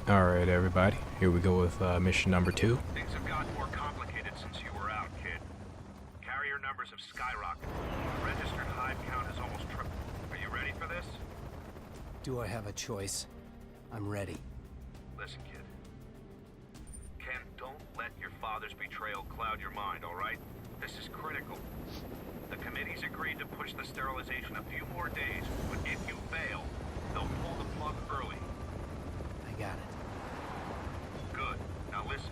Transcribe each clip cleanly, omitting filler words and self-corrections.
Alright, everybody, here we go with mission number 2. Things have gotten more complicated since you were out, kid. Carrier numbers have skyrocketed. The registered hive count has almost tripled. Are you ready for this? Do I have a choice? I'm ready. Listen, kid. Ken, don't let your father's betrayal cloud your mind, all right? This is critical. The committee's agreed to push the sterilization a few more days, but if you fail, they'll pull the plug early. I got it. Good. Now listen.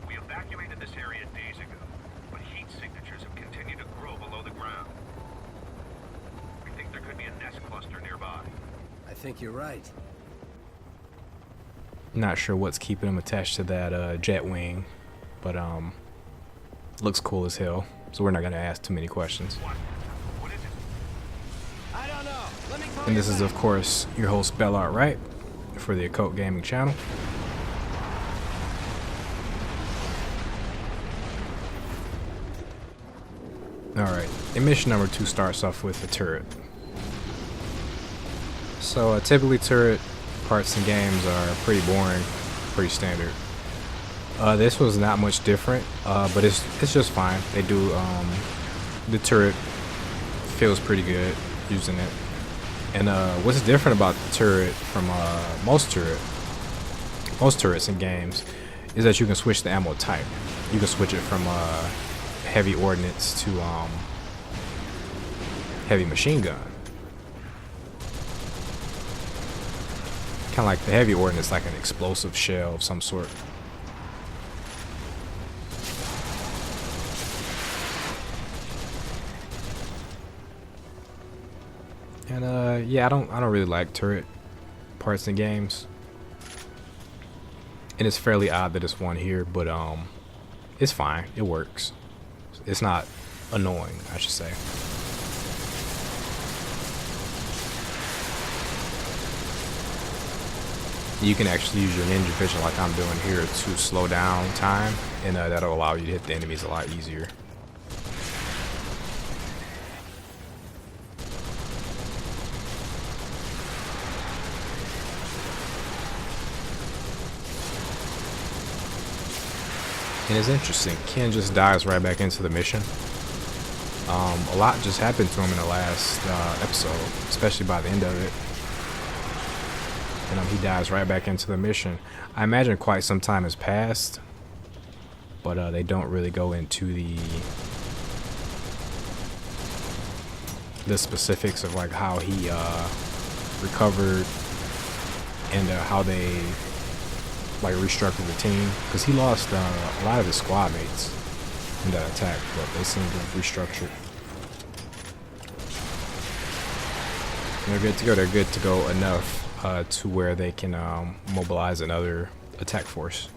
We evacuated this area days ago, but heat signatures have continued to grow below the ground. We think there could be a nest cluster nearby. I think you're right. Not sure what's keeping them attached to that jet wing, but looks cool as hell. So we're not gonna ask too many questions. What? What is it? I don't know. Let me call And this you is, back. of course, your host Bellart, right? For the Occult Gaming channel. Alright, and mission number 2 starts off with a turret. So typically turret parts in games are pretty boring, pretty standard. This was not much different, but it's just fine. They do the turret feels pretty good using it. And what's different about the turret from most turrets in games is that you can switch the ammo type. You can switch it from heavy ordnance to heavy machine gun. Kind of like the heavy ordnance, like an explosive shell of some sort. And yeah, I don't really like turret parts in games. And it's fairly odd that it's one here, but it's fine. It works. It's not annoying, I should say. You can actually use your ninja vision like I'm doing here to slow down time, and that'll allow you to hit the enemies a lot easier. And it's interesting, Ken just dives right back into the mission. A lot just happened to him in the last episode, especially by the end of it. And he dives right back into the mission. I imagine quite some time has passed, but they don't really go into the specifics of like how he recovered and how they like restructured the team, because he lost a lot of his squad mates in that attack, but they seem to have restructured. And they're good to go. They're good to go enough to where they can mobilize another attack force.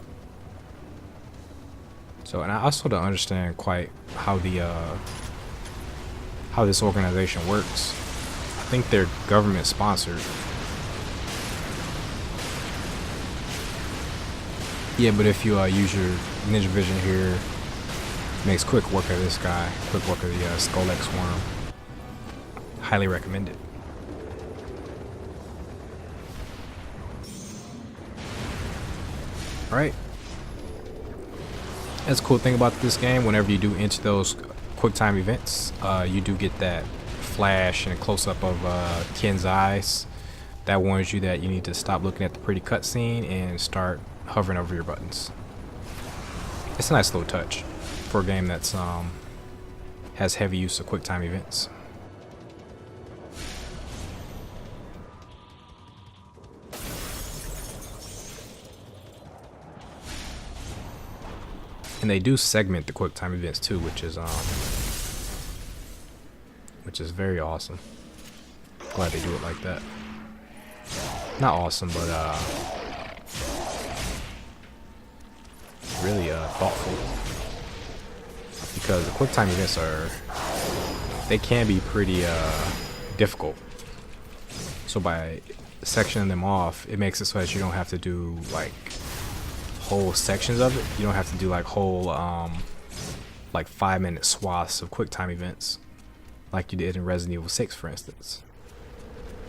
So, and I also don't understand quite how the how this organization works. I think they're government sponsored. Yeah, but if you use your ninja vision here, makes quick work of this guy, quick work of the Scolex worm. Highly recommend it. Alright. That's a cool thing about this game. Whenever you do enter those quick time events, you do get that flash and close up of Ken's eyes. That warns you that you need to stop looking at the pretty cutscene and start hovering over your buttons. It's a nice little touch for a game that's has heavy use of quick time events. And they do segment the quick time events too, which is very awesome. Glad they do it like that. Not awesome, but really thoughtful, because the quick time events they can be pretty difficult. So by sectioning them off, it makes it so that you don't have to do like whole sections of it. You don't have to do like whole like 5-minute swaths of quick time events like you did in Resident Evil 6, for instance.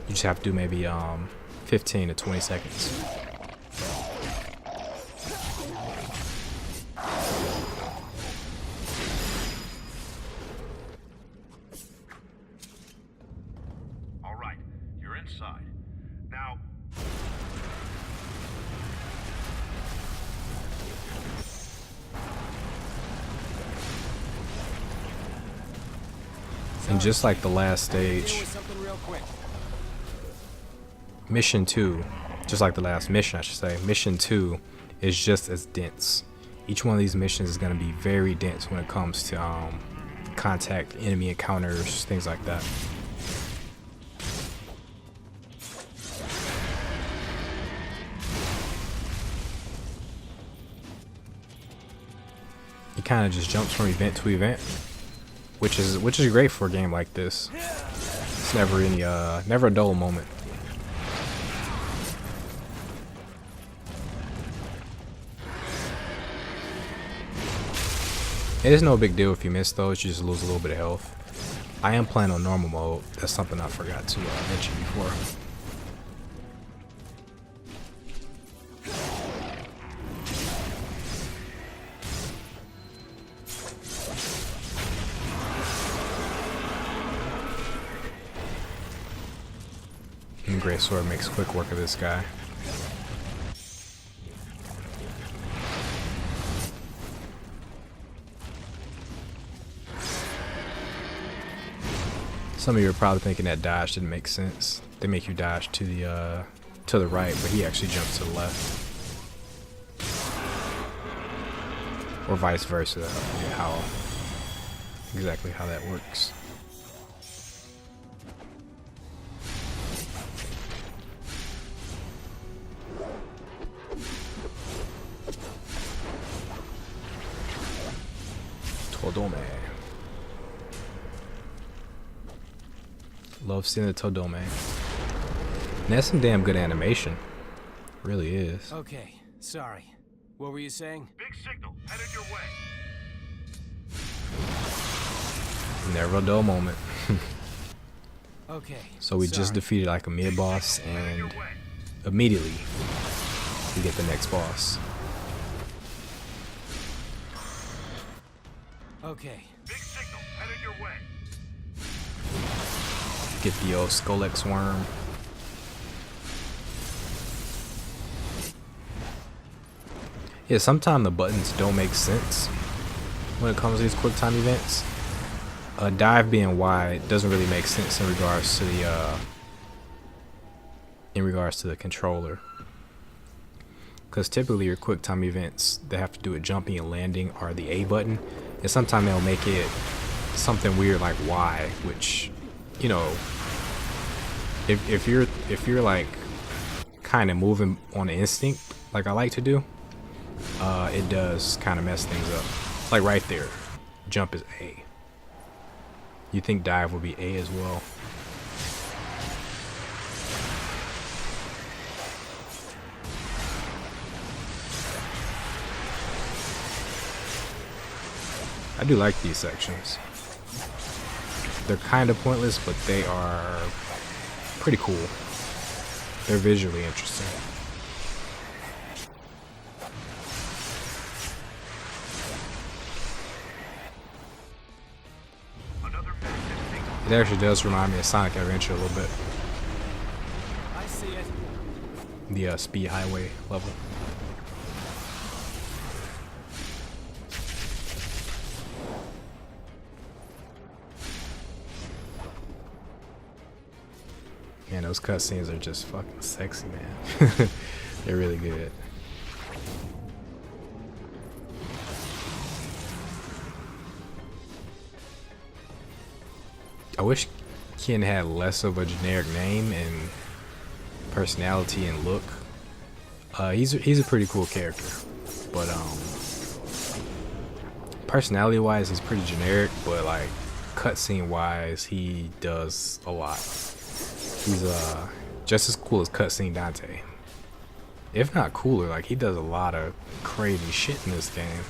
You just have to do maybe 15 to 20 seconds. And just like the last stage, mission 2, just like the last mission I should say, mission 2 is just as dense. Each one of these missions is going to be very dense when it comes to contact, enemy encounters, things like that. He kind of just jumps from event to event, which is great for a game like this. It's never never a dull moment. It is no big deal if you miss those, you just lose a little bit of health. I am playing on normal mode. That's something I forgot to mention before. And Great Sword makes quick work of this guy. Some of you are probably thinking that dodge didn't make sense. They make you dodge to the right, but he actually jumps to the left. Or vice versa. I forget exactly how that works. Todome. Love seeing the todome. And that's some damn good animation. It really is. Okay, sorry. What were you saying? Big signal, headed your way. Never a dull moment. Okay. So we just defeated like a mid boss, and immediately we get the next boss. Okay. Big signal, headed your way. Get the old Scolex worm. Yeah, sometimes the buttons don't make sense when it comes to these quick time events. Dive being wide doesn't really make sense in regards to the controller, because typically your quick time events that have to do with jumping and landing are the A button, and sometimes they'll make it something weird like Y, which, you know, if you're like kind of moving on instinct like I like to do, it does kind of mess things up. Like right there, jump is A. You think dive would be A as well. I do like these sections. They're kind of pointless, but they are pretty cool. They're visually interesting. It actually does remind me of Sonic Adventure a little bit. I see it. The speed highway level. Man, those cutscenes are just fucking sexy, man. They're really good. I wish Ken had less of a generic name and personality and look. He's a pretty cool character, but personality wise he's pretty generic, but like cutscene wise he does a lot. He's just as cool as cutscene Dante, if not cooler. Like he does a lot of crazy shit in this game.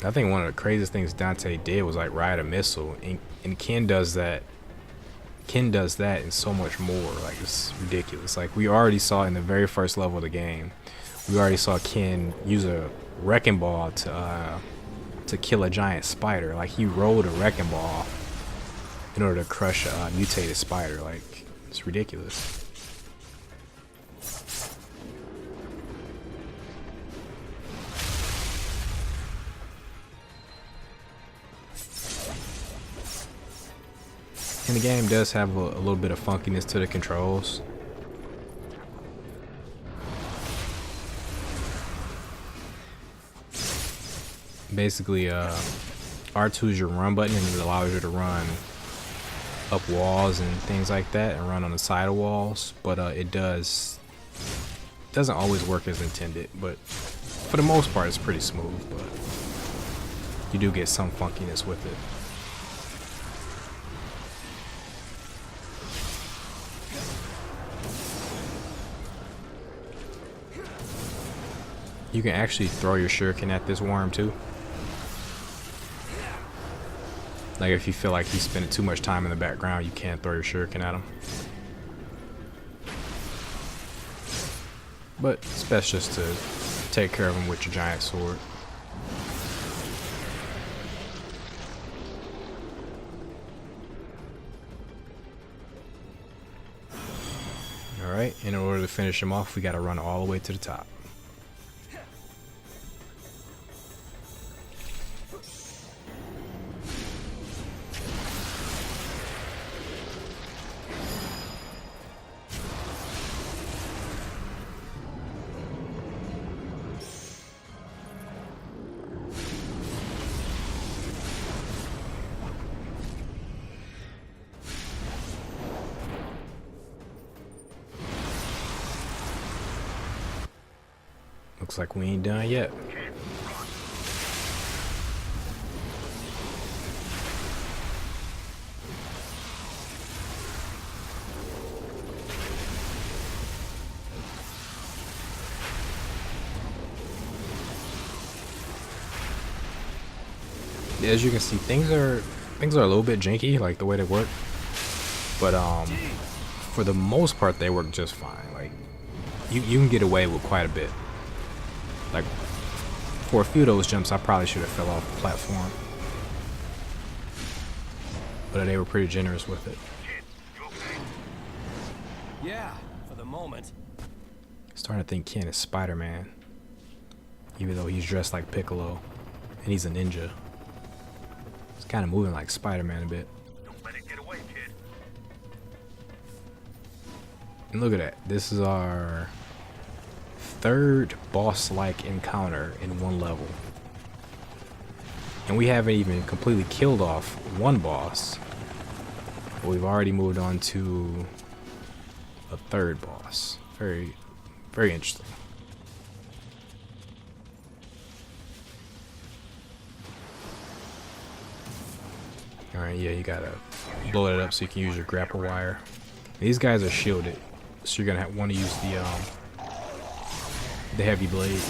I think one of the craziest things Dante did was like ride a missile, and Ken does that. Ken does that and so much more. Like it's ridiculous. Like we already saw in the very first level of the game, we already saw Ken use a wrecking ball to kill a giant spider. Like he rolled a wrecking ball in order to crush a mutated spider. Like it's ridiculous. And the game does have a little bit of funkiness to the controls. Basically, R2 is your run button, and it allows you to run up walls and things like that, and run on the side of walls. But it doesn't always work as intended. But for the most part, it's pretty smooth. But you do get some funkiness with it. You can actually throw your shuriken at this worm too. Like if you feel like he's spending too much time in the background, you can throw your shuriken at him. But it's best just to take care of him with your giant sword. Alright, in order to finish him off, we gotta run all the way to the top. Looks like we ain't done yet. As you can see, things are a little bit janky, like the way they work. But for the most part, they work just fine. Like you can get away with quite a bit. Like, for a few of those jumps, I probably should have fell off the platform. But they were pretty generous with it. Yeah, for the moment. Starting to think Ken is Spider-Man. Even though he's dressed like Piccolo. And he's a ninja. He's kind of moving like Spider-Man a bit. Don't let it get away, kid. And look at that. This is our third boss-like encounter in one level. And we haven't even completely killed off one boss. But we've already moved on to a third boss. Very, very interesting. Alright, yeah, you gotta blow it up so you can use your grapple wire. These guys are shielded, so you're gonna want to use the heavy blade.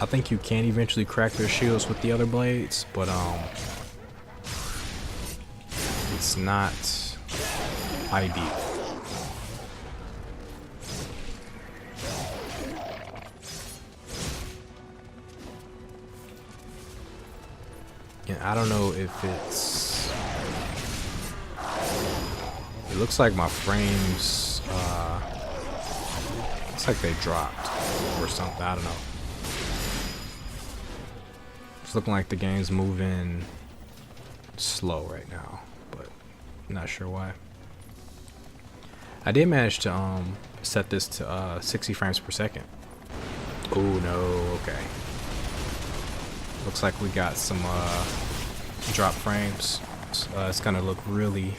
I think you can eventually crack their shields with the other blades, but it's not ideal. And I don't know if it's... It looks like my frames... looks like they dropped or something. I don't know. It's looking like the game's moving slow right now, but I'm not sure why. I did manage to set this to 60 frames per second. Oh no, okay. Looks like we got some drop frames. It's gonna look really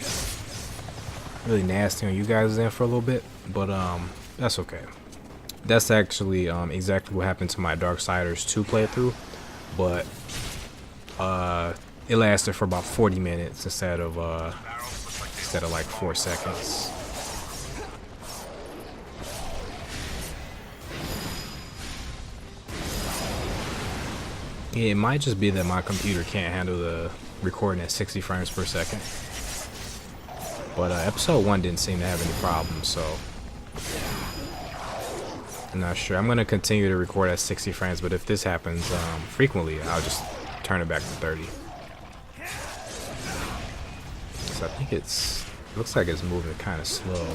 nasty on you guys in for a little bit, but that's okay. That's actually exactly what happened to my Darksiders 2 playthrough, but it lasted for about 40 minutes instead of like 4 seconds. Yeah, it might just be that my computer can't handle the recording at 60 frames per second. But episode 1 didn't seem to have any problems, so I'm not sure. I'm going to continue to record at 60 frames, but if this happens frequently, I'll just turn it back to 30. So I think it looks like it's moving kind of slow,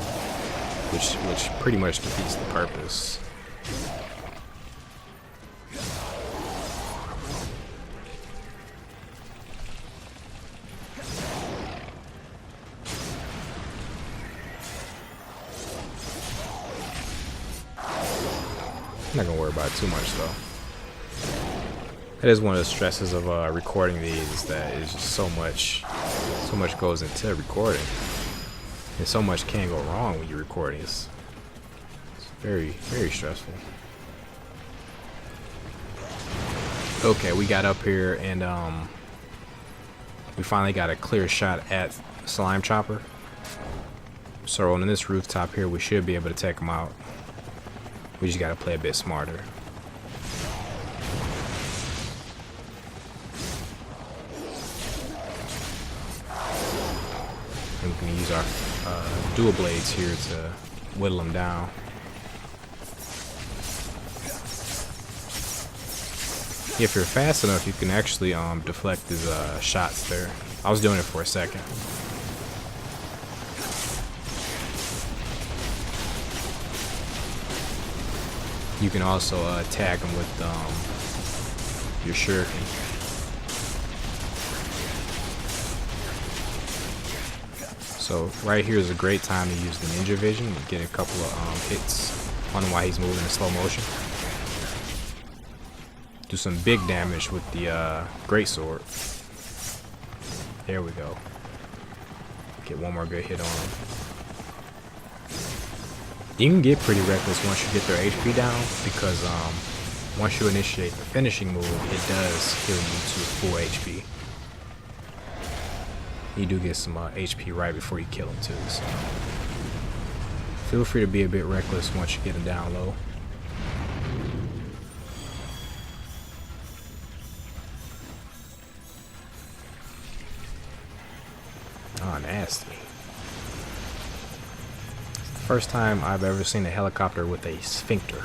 which pretty much defeats the purpose. I'm not gonna worry about it too much though. That is one of the stresses of recording these, that is just so much goes into recording, and so much can go wrong when you're recording. It's very, very stressful. Okay, we got up here and we finally got a clear shot at Slime Chopper. So on this rooftop here, we should be able to take him out. We just gotta play a bit smarter. And we can use our dual blades here to whittle him down. If you're fast enough, you can actually deflect his shots there. I was doing it for a second. You can also tag him with your Surfin. So right here is a great time to use the Ninja Vision and get a couple of hits on him while he's moving in slow motion. Do some big damage with the greatsword. There we go. Get one more good hit on him. You can get pretty reckless once you get their HP down, because once you initiate the finishing move, it does heal you to full HP. You do get some HP right before you kill him too, so feel free to be a bit reckless once you get him down low. Oh, nasty. First time I've ever seen a helicopter with a sphincter.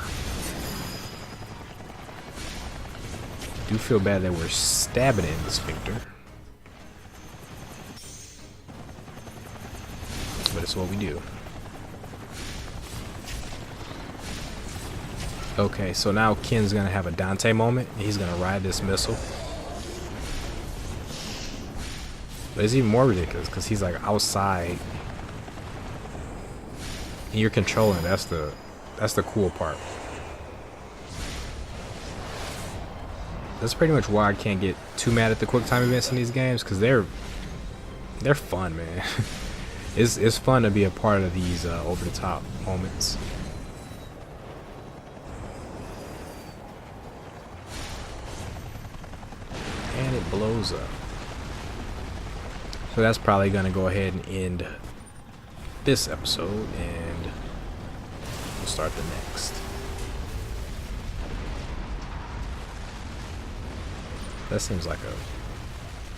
Do feel bad that we're stabbing in the sphincter, but it's what we do. Okay, so now Ken's gonna have a Dante moment. He's gonna ride this missile. But it's even more ridiculous because he's like outside. And you're controlling. That's the cool part. That's pretty much why I can't get too mad at the quick time events in these games, because they're fun, man. It's fun to be a part of these over the top moments. And it blows up. So that's probably gonna go ahead and end this episode, and we'll start the next. That seems like a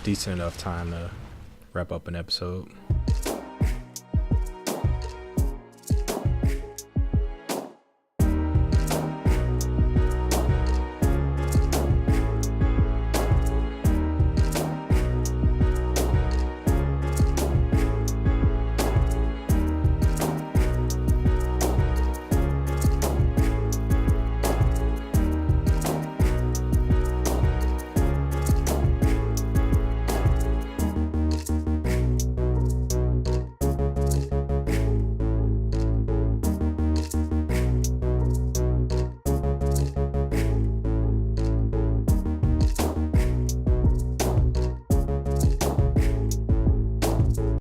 decent enough time to wrap up an episode.